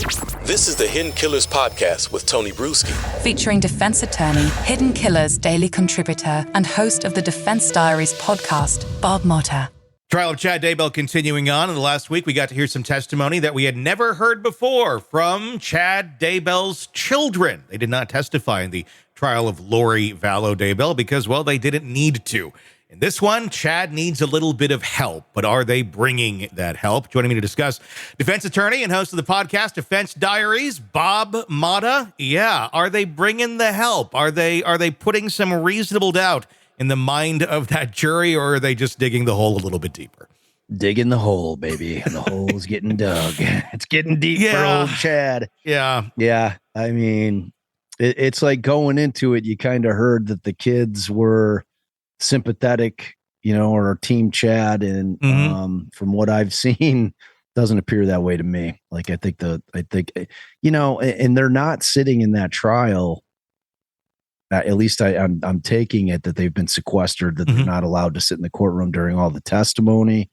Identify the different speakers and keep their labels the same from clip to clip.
Speaker 1: This is the Hidden Killers podcast with Tony Brueski.
Speaker 2: Featuring defense attorney, Hidden Killers daily contributor, and host of the Defense Diaries podcast, Bob Motta.
Speaker 3: Trial of Chad Daybell continuing on. In the last week, we got to hear some testimony that we had never heard before from Chad Daybell's children. They did not testify in the trial of Lori Vallow Daybell because, well, they didn't need to. In this one, Chad needs a little bit of help, but are they bringing that help? Joining me to discuss, defense attorney and host of the podcast Defense Diaries, Bob Motta. Yeah, are they bringing the help? Are they putting some reasonable doubt in the mind of that jury, or are they just digging the hole a little bit deeper?
Speaker 4: Digging the hole, baby. The hole's getting dug. It's getting deep for old Chad.
Speaker 3: Yeah.
Speaker 4: Yeah. I mean, it's like going into it, you kind of heard that the kids were sympathetic, or Team Chad. And from what I've seen, doesn't appear that way to me. Like, I think, and they're not sitting in that trial. At least I'm taking it that they've been sequestered, that they're not allowed to sit in the courtroom during all the testimony.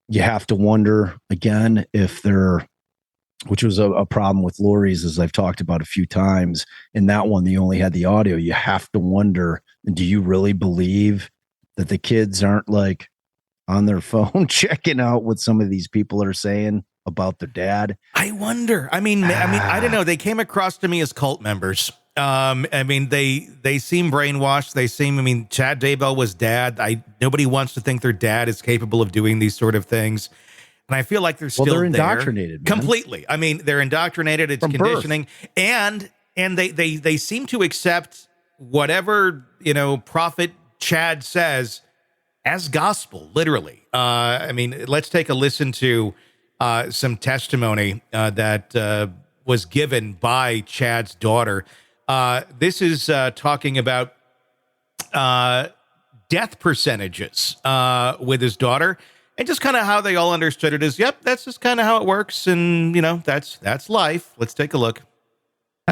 Speaker 4: You have to wonder again if they're, which was a problem with Lori's, as I've talked about a few times. In that one, they only had the audio. You have to wonder, do you really believe that the kids aren't like on their phone checking out what some of these people are saying about their dad?
Speaker 3: I wonder. I mean, I don't know. They came across to me as cult members. They seem brainwashed. They seem, Chad Daybell was dad. Nobody wants to think their dad is capable of doing these sort of things. And I feel like they're
Speaker 4: indoctrinated
Speaker 3: completely. They're indoctrinated. It's
Speaker 4: from
Speaker 3: conditioning,
Speaker 4: birth.
Speaker 3: and they seem to accept whatever Prophet Chad says as gospel, literally. Let's take a listen to some testimony that was given by Chad's daughter. This is talking about death percentages with his daughter. And just kind of how they all understood it is, yep, that's just kind of how it works. And, that's life. Let's take a look.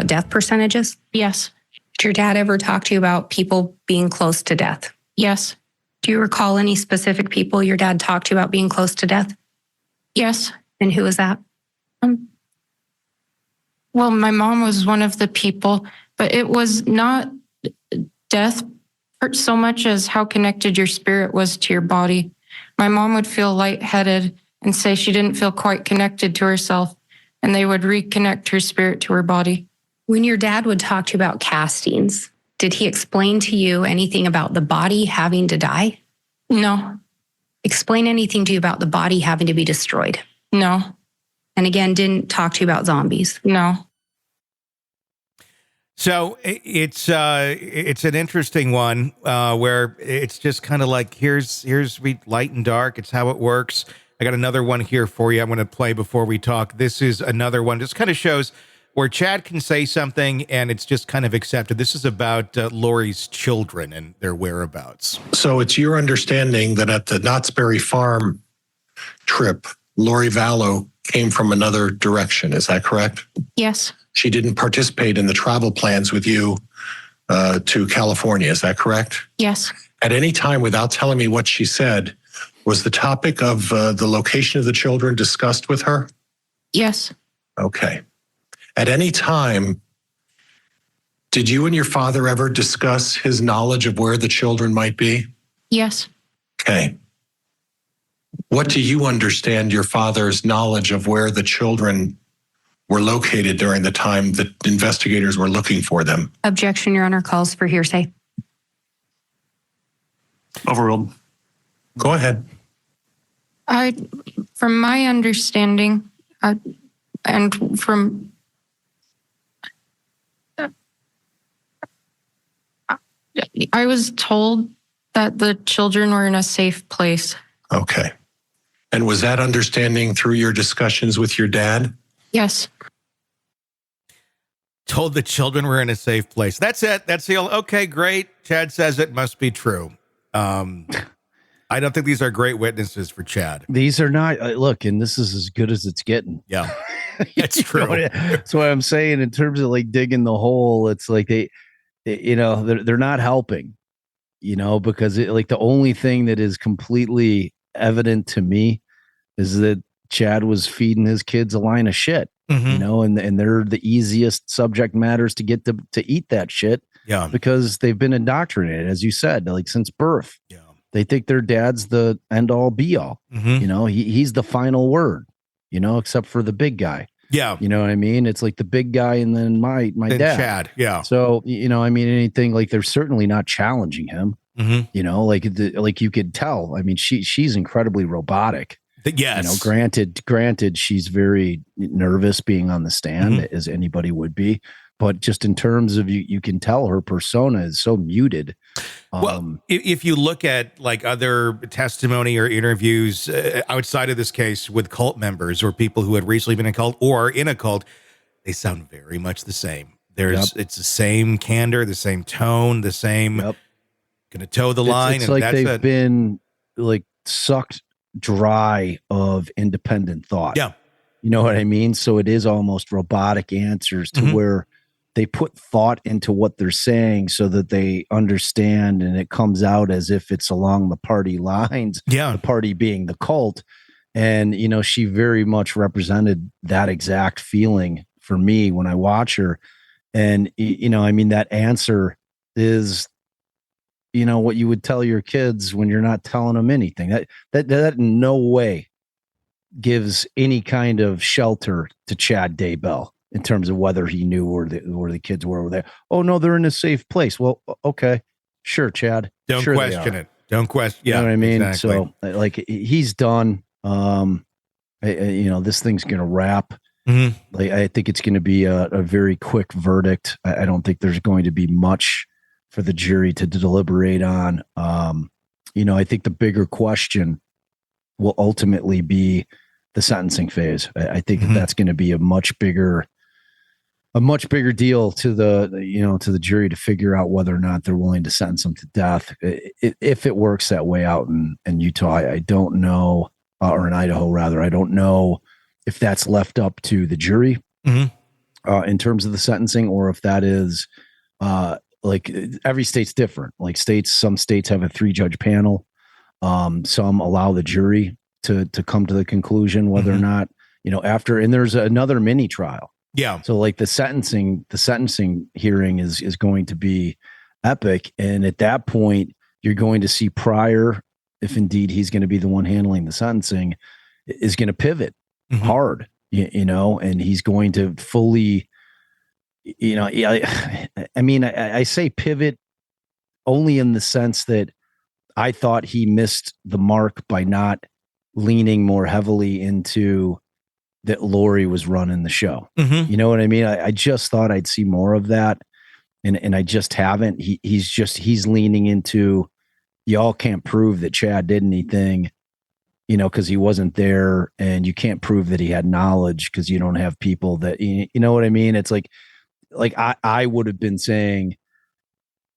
Speaker 5: Death percentages?
Speaker 6: Yes.
Speaker 5: Did your dad ever talk to you about people being close to death?
Speaker 6: Yes.
Speaker 5: Do you recall any specific people your dad talked to you about being close to death?
Speaker 6: Yes.
Speaker 5: And who was that?
Speaker 6: Well, my mom was one of the people, but it was not death so much as how connected your spirit was to your body. My mom would feel lightheaded and say she didn't feel quite connected to herself, and they would reconnect her spirit to her body.
Speaker 5: When your dad would talk to you about castings, did he explain to you anything about the body having to die?
Speaker 6: No.
Speaker 5: Explain anything to you about the body having to be destroyed?
Speaker 6: No.
Speaker 5: And again, didn't talk to you about zombies?
Speaker 6: No.
Speaker 3: So it's an interesting one where it's just kind of like, here's light and dark. It's how it works. I got another one here for you. I'm going to play before we talk. This is another one. Just kind of shows where Chad can say something and it's just kind of accepted. This is about Lori's children and their whereabouts.
Speaker 7: So it's your understanding that at the Knott's Berry Farm trip, Lori Vallow came from another direction. Is that correct?
Speaker 6: Yes.
Speaker 7: She didn't participate in the travel plans with you to California. Is that correct?
Speaker 6: Yes.
Speaker 7: At any time, without telling me what she said, was the topic of the location of the children discussed with her?
Speaker 6: Yes.
Speaker 7: Okay. At any time, did you and your father ever discuss his knowledge of where the children might be?
Speaker 6: Yes.
Speaker 7: Okay. What do you understand your father's knowledge of where the children were located during the time that investigators were looking for them?
Speaker 5: Objection, Your Honor, calls for hearsay.
Speaker 7: Overruled. Go ahead.
Speaker 6: From my understanding, and from I was told that the children were in a safe place.
Speaker 7: Okay. And was that understanding through your discussions with your dad?
Speaker 6: Yes.
Speaker 3: Told the children were in a safe place. That's it. That's the okay, great. Chad says it must be true. I don't think these are great witnesses for Chad.
Speaker 4: These are not. Look, and this is as good as it's getting.
Speaker 3: Yeah, that's true.
Speaker 4: That's what I'm saying in terms of like digging the hole. It's like they're not helping, because like the only thing that is completely evident to me is that Chad was feeding his kids a line of shit. you know, and they're the easiest subject matters to get to eat that shit.
Speaker 3: Yeah.
Speaker 4: Because they've been indoctrinated, as you said, like since birth.
Speaker 3: Yeah.
Speaker 4: They think their dad's the end all be all. You know, he's the final word, you know, except for the big guy.
Speaker 3: Yeah.
Speaker 4: You know what I mean? It's like the big guy and then my dad.
Speaker 3: Chad. Yeah.
Speaker 4: So, you know, I mean, anything like they're certainly not challenging him. You know, like you could tell. I mean, she's incredibly robotic.
Speaker 3: Yes.
Speaker 4: You know, granted, she's very nervous being on the stand, as anybody would be. But just in terms of you can tell her persona is so muted.
Speaker 3: Well, if you look at like other testimony or interviews outside of this case with cult members or people who had recently been in a cult or in a cult, they sound very much the same. It's the same candor, the same tone, the same gonna toe the line.
Speaker 4: It's like they've been like sucked dry of independent thought.
Speaker 3: Yeah.
Speaker 4: You know what I mean? So it is almost robotic answers to where they put thought into what they're saying so that they understand and it comes out as if it's along the party lines.
Speaker 3: Yeah.
Speaker 4: The party being the cult. And, you know, she very much represented that exact feeling for me when I watch her. And, you know, I mean, that answer is, you know, what you would tell your kids when you're not telling them anything. That in no way gives any kind of shelter to Chad Daybell in terms of whether he knew where the kids were over there. Oh no, they're in a safe place. Well, okay, sure, Chad.
Speaker 3: Don't
Speaker 4: sure
Speaker 3: question it. Don't question. Yeah,
Speaker 4: you know what I mean.
Speaker 3: Exactly.
Speaker 4: So, like, he's done. You know, this thing's gonna wrap. Like, I think it's gonna be a very quick verdict. I don't think there's going to be much for the jury to deliberate on. You know, I think the bigger question will ultimately be the sentencing phase. I think that's going to be a much bigger deal to the jury to figure out whether or not they're willing to sentence him to death. If it works that way out in Utah, I don't know, or in Idaho rather, I don't know if that's left up to the jury in terms of the sentencing, or if that is like every state's different. Like some states have a 3-judge panel. Some allow the jury to come to the conclusion whether or not, you know, after, and there's another mini trial.
Speaker 3: Yeah.
Speaker 4: So like the sentencing hearing is going to be epic. And at that point, you're going to see Pryor, if indeed he's going to be the one handling the sentencing, is going to pivot hard, you know, and he's going to fully, you know, I mean, I say pivot only in the sense that I thought he missed the mark by not leaning more heavily into that Lori was running the show. You know what I mean? I just thought I'd see more of that. And I just haven't. He's leaning into, y'all can't prove that Chad did anything, you know, because he wasn't there, and you can't prove that he had knowledge because you don't have people that, you know what I mean? It's like I would have been saying,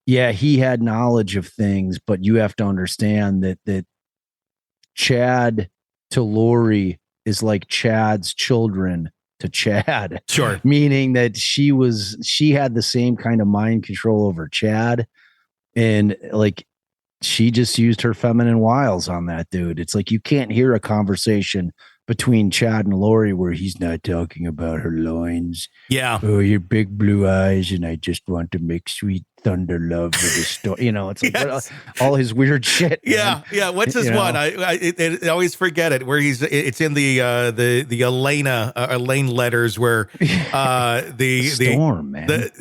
Speaker 4: yeah, he had knowledge of things, but you have to understand that Chad to Lori is like Chad's children to Chad.
Speaker 3: Sure.
Speaker 4: Meaning that she had the same kind of mind control over Chad. And like, she just used her feminine wiles on that dude. It's like, you can't hear a conversation between Chad and Lori where he's not talking about her loins.
Speaker 3: Yeah.
Speaker 4: Oh, your big blue eyes, and I just want to make sweet thunder love with the story. You know, it's like all his weird shit.
Speaker 3: Yeah,
Speaker 4: man.
Speaker 3: yeah. What's his one? I always forget it. Where it's in the Elaine letters where the
Speaker 4: storm, man.
Speaker 3: The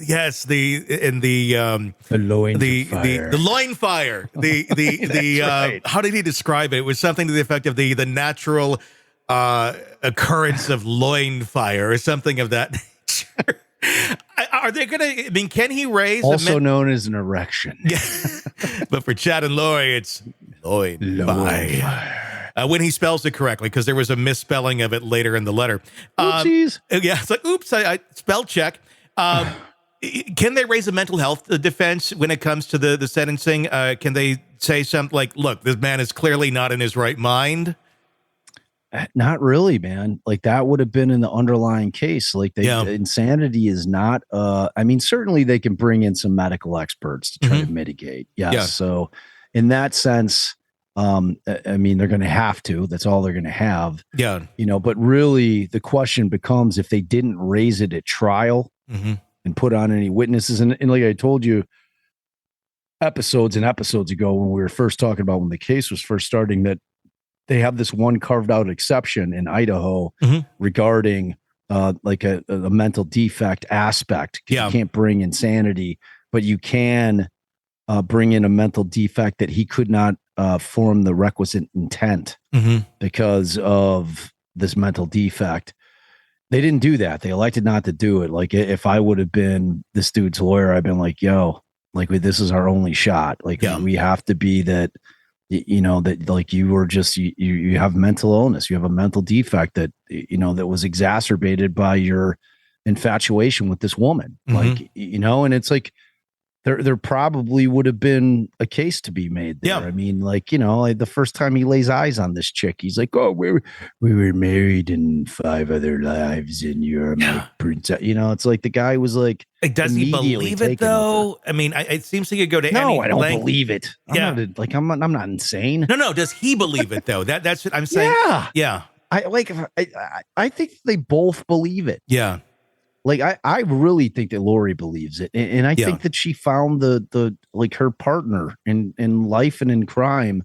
Speaker 3: loin fire. The loin fire. The
Speaker 4: right.
Speaker 3: How did he describe it? It was something to the effect of the natural occurrence of loin fire or something of that nature. Are they going to, I mean, can he raise
Speaker 4: also known as an erection?
Speaker 3: Yeah. But for Chad and Lori, it's loin fire. When he spells it correctly, because there was a misspelling of it later in the letter.
Speaker 4: Oopsies.
Speaker 3: Yeah, it's like, oops, I spell check. Can they raise a mental health defense when it comes to the sentencing? Can they say something like, look, this man is clearly not in his right mind?
Speaker 4: Not really, man. Like, that would have been in the underlying case. Like, insanity is not, I mean, certainly they can bring in some medical experts to try to mitigate. Yes. Yeah. So in that sense, I mean, they're going to have to. That's all they're going to have.
Speaker 3: Yeah.
Speaker 4: But really the question becomes if they didn't raise it at trial and put on any witnesses. And like I told you episodes and episodes ago when we were first talking about when the case was first starting, that they have this one carved out exception in Idaho regarding like a mental defect aspect. You can't bring insanity, but you can bring in a mental defect that he could not form the requisite intent because of this mental defect. They didn't do that. They elected not to do it. Like if I would have been this dude's lawyer, I've been like, yo, like this is our only shot. Like we have to be that, that like you were just, you have mental illness. You have a mental defect that, that was exacerbated by your infatuation with this woman. Like, and it's like, there probably would have been a case to be made there. I mean, like, like the first time he lays eyes on this chick, he's like, oh, we were married in 5 other lives and you're my princess. It's like the guy was like
Speaker 3: does he believe it though? I mean, it seems like you go to any
Speaker 4: I don't
Speaker 3: length.
Speaker 4: believe it. I'm not insane.
Speaker 3: No. Does he believe it though? That's what I'm saying. Yeah.
Speaker 4: I think they both believe it.
Speaker 3: Yeah.
Speaker 4: Like I really think that Lori believes it, and I think that she found the like her partner in life and in crime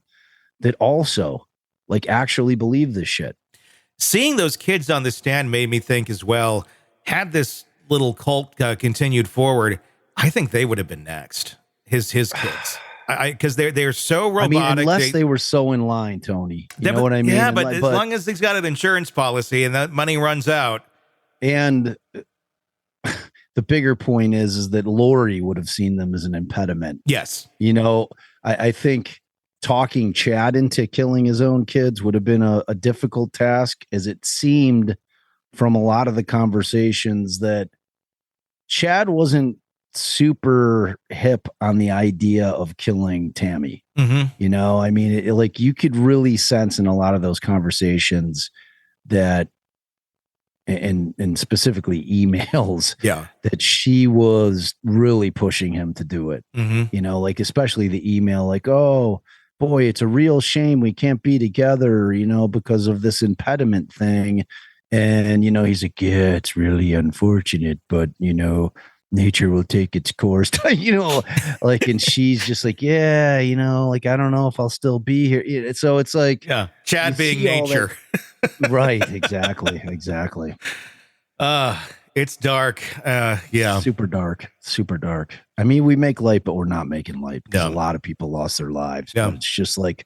Speaker 4: that also like actually believe this shit.
Speaker 3: Seeing those kids on the stand made me think as well. Had this little cult continued forward, I think they would have been next. His kids, because they're so robotic.
Speaker 4: I mean, unless they were so in line, Tony. You know what I mean?
Speaker 3: Yeah, but as long as he's got an insurance policy and that money runs out,
Speaker 4: and. The bigger point is that Lori would have seen them as an impediment.
Speaker 3: Yes.
Speaker 4: I think talking Chad into killing his own kids would have been a difficult task, as it seemed from a lot of the conversations that Chad wasn't super hip on the idea of killing Tammy. I mean, like you could really sense in a lot of those conversations that and specifically emails that she was really pushing him to do it. Like especially the email like, oh boy, it's a real shame we can't be together, because of this impediment thing. And he's like, yeah, it's really unfortunate, but nature will take its course. Like, and she's just like, yeah, like I don't know if I'll still be here. So it's like
Speaker 3: Chad being nature.
Speaker 4: Right, exactly.
Speaker 3: It's dark.
Speaker 4: Super dark. I mean, we make light, but we're not making light because a lot of people lost their lives. But it's just like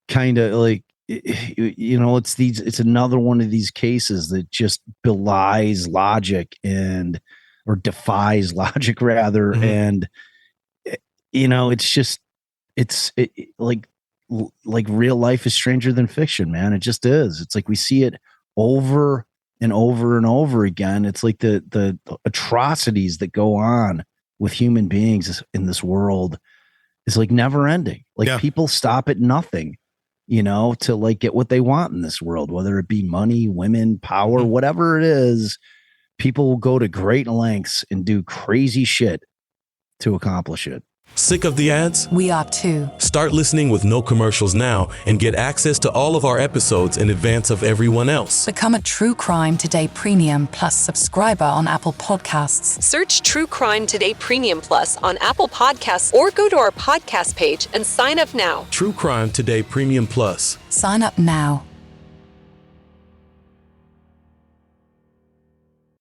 Speaker 4: kind of like it's another one of these cases that just belies logic or defies logic rather. And it's just like real life is stranger than fiction, man. It just is. It's like we see it over and over and over again. It's like the atrocities that go on with human beings in this world is like never ending. Like people stop at nothing, to like get what they want in this world, whether it be money, women, power, whatever it is. People will go to great lengths and do crazy shit to accomplish it.
Speaker 1: Sick of the ads?
Speaker 2: We are too.
Speaker 1: Start listening with no commercials now and get access to all of our episodes in advance of everyone else.
Speaker 2: Become a True Crime Today Premium Plus subscriber on Apple Podcasts.
Speaker 8: Search True Crime Today Premium Plus on Apple Podcasts or go to our podcast page and sign up now.
Speaker 1: True Crime Today Premium Plus.
Speaker 2: Sign up now.